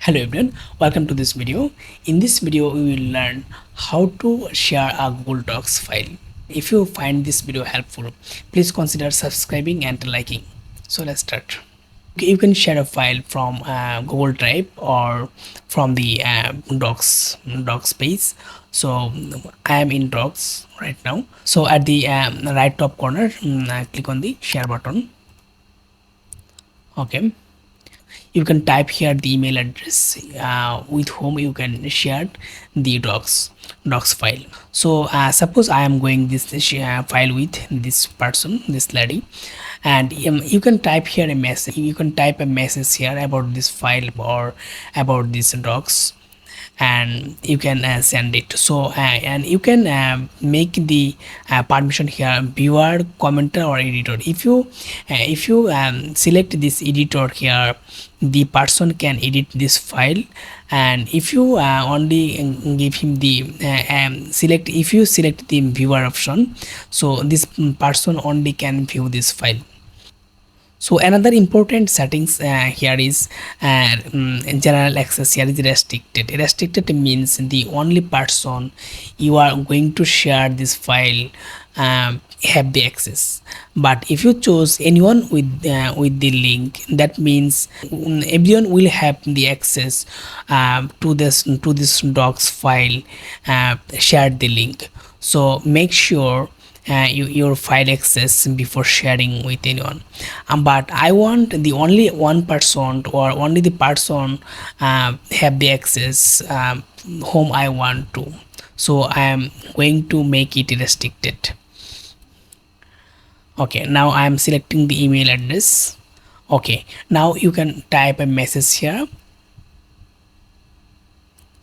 Hello everyone, welcome to this video. In this video we will learn how to share a Google Docs file. If you find this video helpful, please consider subscribing and liking. So let's start. You can share a file from Google Drive or from the docs page. So I am in docs right now. So at the right top corner, click on the share button. Okay, you can type here the email address with whom you can share the docs file. So suppose I am going this file with this person, this lady, and you can type here a message. You can type a message here about this file or about this docs, and you can send it. So and you can make the permission here, viewer, commenter or editor. If you select this editor here, the person can edit this file, and if you only give him the select, if you select the viewer option, so this person only can view this file. So another important settings here is general access. Here is restricted. Restricted means the only person you are going to share this file have the access. But if you choose anyone with the link, that means everyone will have the access to this docs file. Share the link. So make sure your file access before sharing with anyone. But I want the only one person or only the person have the access whom I want to. So I am going to make it restricted. Okay, now I am selecting the email address. Okay, now you can type a message here.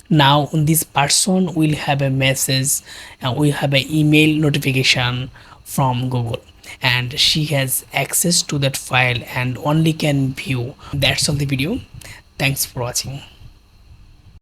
Now this person will have a message and will have an email notification from Google, and she has access to that file and only can view. That's all the video. Thanks for watching.